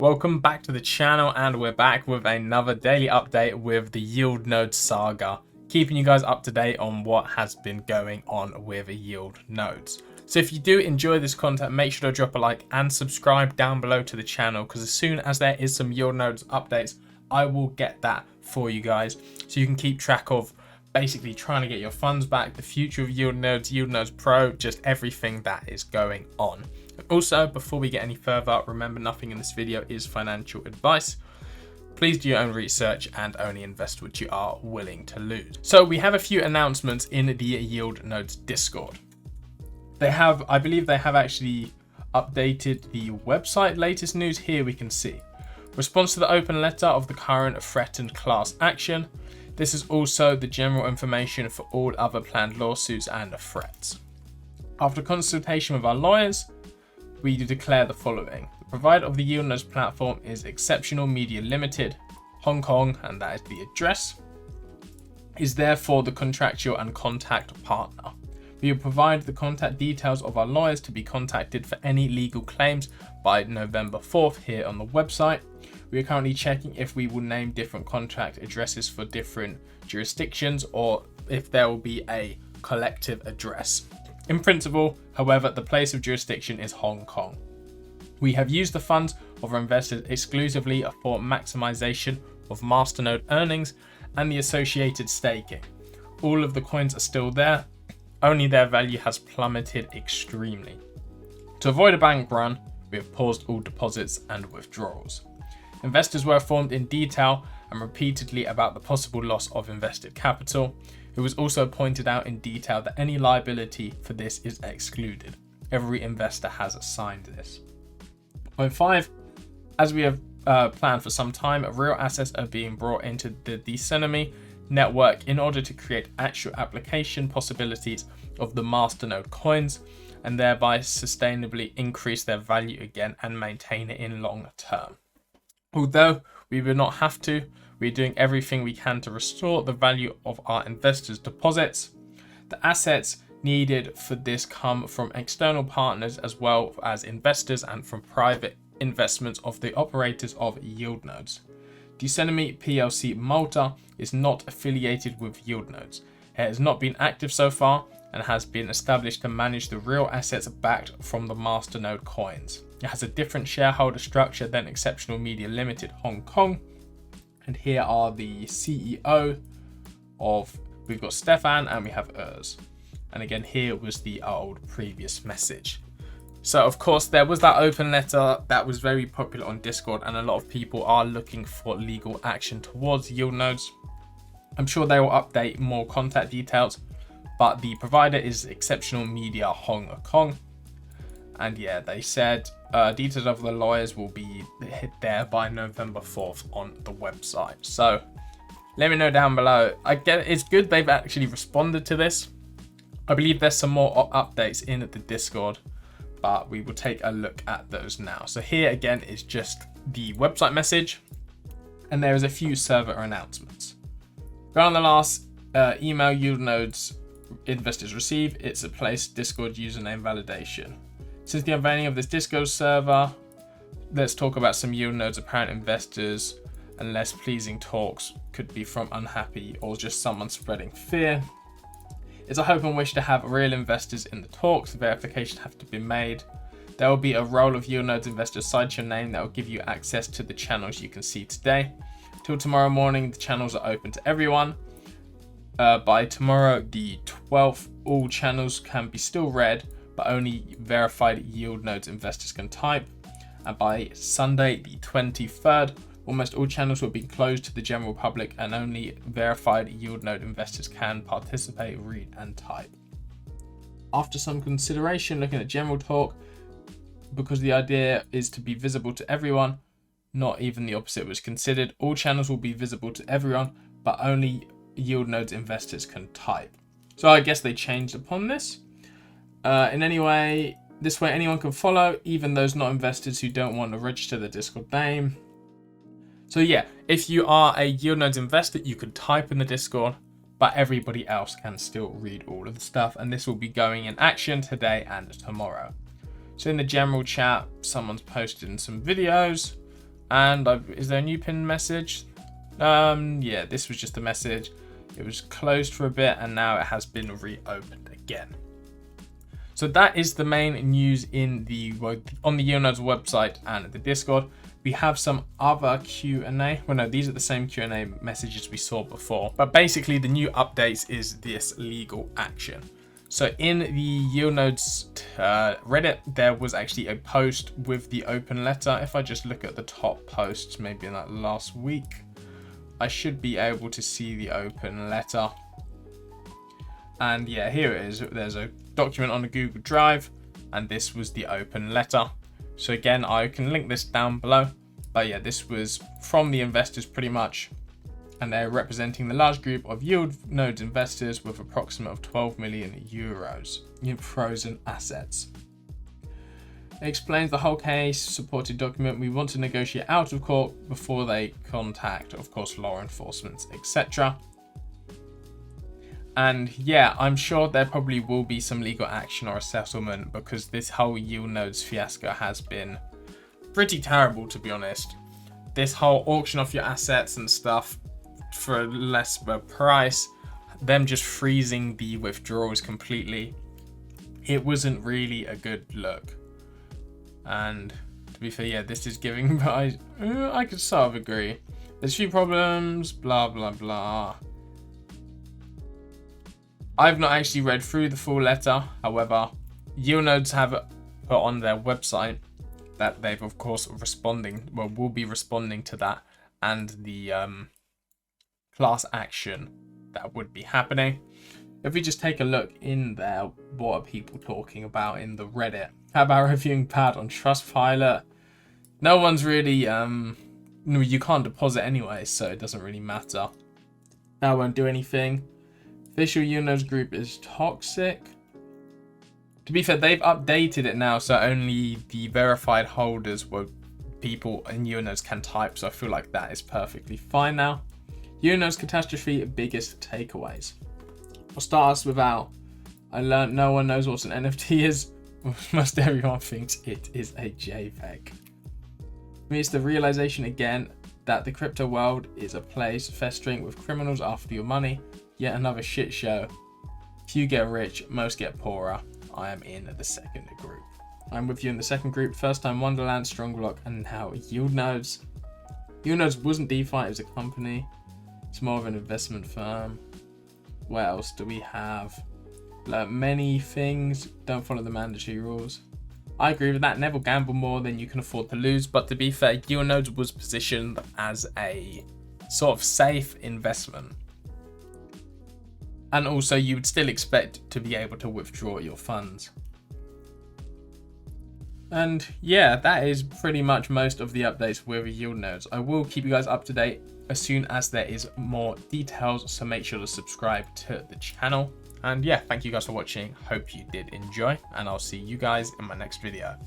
Welcome back to the channel, and we're back with another daily update with the yield node saga, keeping you guys up to date on what has been going on with yield nodes. So if you do enjoy this content, make sure to drop a like and subscribe down below to the channel, because as soon as there is some yield nodes updates, I will get that for you guys so you can keep track of basically trying to get your funds back, the future of yield nodes pro, just everything that is going on. Also, before we get any further, remember nothing in this video is financial advice. Please do your own research and only invest what you are willing to lose. So we have a few announcements in the yield nodes Discord. I believe they have actually updated the website. Latest news here we can see. Response to the open letter of the current threatened class action. This is also the general information for all other planned lawsuits and threats. After consultation with our lawyers, we declare the following. The provider of the yield nodes platform is Exceptional Media Limited, Hong Kong, and that is the address, is therefore the contractual and contact partner. We will provide the contact details of our lawyers to be contacted for any legal claims by November 4th here on the website. We are currently checking if we will name different contract addresses for different jurisdictions or if there will be a collective address. In principle, however, the place of jurisdiction is Hong Kong. We have used the funds of our investors exclusively for maximization of masternode earnings and the associated staking. All of the coins are still there, only their value has plummeted extremely. To avoid a bank run, we have paused all deposits and withdrawals. Investors were informed in detail and repeatedly about the possible loss of invested capital. It was also pointed out in detail that any liability for this is excluded. Every investor has signed this. Point 5. As we have planned for some time, real assets are being brought into the Decenemy network in order to create actual application possibilities of the masternode coins and thereby sustainably increase their value again and maintain it in long term. Although we will not have to, we're doing everything we can to restore the value of our investors' deposits. The assets needed for this come from external partners as well as investors and from private investments of the operators of yield nodes. Decenemy PLC Malta is not affiliated with yield nodes. It has not been active so far and has been established to manage the real assets backed from the masternode coins. It has a different shareholder structure than Exceptional Media Limited Hong Kong. And here are the CEO we've got Stefan and we have Urs. And again, here was the old previous message. So of course there was that open letter that was very popular on Discord, and a lot of people are looking for legal action towards yield nodes. I'm sure they will update more contact details, but the provider is Exceptional Media Hong Kong. And yeah, they said details of the lawyers will be hit there by November 4th on the website. So let me know down below. I get it's good they've actually responded to this. I believe there's some more updates in the Discord, but we will take a look at those now. So here again is just the website message, and there is a few server announcements. Go on the last email yield nodes investors receive. It's a place Discord username validation. Since the unveiling of this Discord server, let's talk about some yield nodes apparent investors, and less pleasing talks could be from unhappy or just someone spreading fear. It's a hope and wish to have real investors in the talks. Verification have to be made. There will be a role of yield nodes investors side your name that will give you access to the channels you can see today. Till tomorrow morning, the channels are open to everyone. By tomorrow, the 12th, all channels can be still read, but only verified yield nodes investors can type. And by Sunday, the 23rd, almost all channels will be closed to the general public and only verified yield node investors can participate, read, and type. After some consideration, looking at general talk, because the idea is to be visible to everyone, not even the opposite was considered. All channels will be visible to everyone, but only yield nodes investors can type. So I guess they changed upon this. In any way, this way anyone can follow, even those not investors who don't want to register the Discord name. So yeah, if you are a yield nodes investor, you can type in the Discord, but everybody else can still read all of the stuff, and this will be going in action today and tomorrow. So in the general chat, someone's posted in some videos. And is there a new pinned message? Yeah, this was just a message. It was closed for a bit and now it has been reopened again. So that is the main news on the yieldnodes website and the Discord. We have some other Q&A. Well, no, these are the same Q&A messages we saw before. But basically, the new updates is this legal action. So in the yieldnodes Reddit, there was actually a post with the open letter. If I just look at the top posts, maybe in that last week, I should be able to see the open letter. And yeah, here it is. There's a document on the Google Drive, and this was the open letter. So again, I can link this down below. But yeah, this was from the investors pretty much. And they're representing the large group of yieldnodes investors with approximate of 12 million euros in frozen assets. It explains the whole case, supported document. We want to negotiate out of court before they contact, of course, law enforcement, etc. And yeah, I'm sure there probably will be some legal action or a settlement because this whole yieldnodes fiasco has been pretty terrible, to be honest. This whole auction off your assets and stuff for a less of a price, them just freezing the withdrawals completely. It wasn't really a good look. And to be fair, yeah, this is giving I could sort of agree. There's a few problems, blah, blah, blah. I've not actually read through the full letter. However, yieldnodes have put on their website that they've, of course, will be responding to that and the class action that would be happening. If we just take a look in there, what are people talking about in the Reddit? How about reviewing pad on Trustpilot? No one's really, no, you can't deposit anyway, so it doesn't really matter. That won't do anything. Official yieldnodes group is toxic. To be fair, they've updated it now, so only the verified holders were people in yieldnodes can type, so I feel like that is perfectly fine now. Yieldnodes catastrophe, biggest takeaways. I'll start us without, I learned no one knows what an NFT is. Most everyone thinks it is a JPEG. For me, it's the realization again that the crypto world is a place festering with criminals after your money. Yet another shit show. Few get rich, most get poorer. I am in the second group. I'm with you in the second group. First time Wonderland, Strongblock, and now yieldnodes. Yieldnodes wasn't DeFi, it was a company. It's more of an investment firm. What else do we have? Like many things, don't follow the mandatory rules. I agree with that. Never gamble more than you can afford to lose. But to be fair, yieldnodes was positioned as a sort of safe investment. And also you would still expect to be able to withdraw your funds. And yeah, that is pretty much most of the updates with yieldnodes. I will keep you guys up to date as soon as there is more details, so make sure to subscribe to the channel. And yeah, thank you guys for watching. Hope you did enjoy, and I'll see you guys in my next video.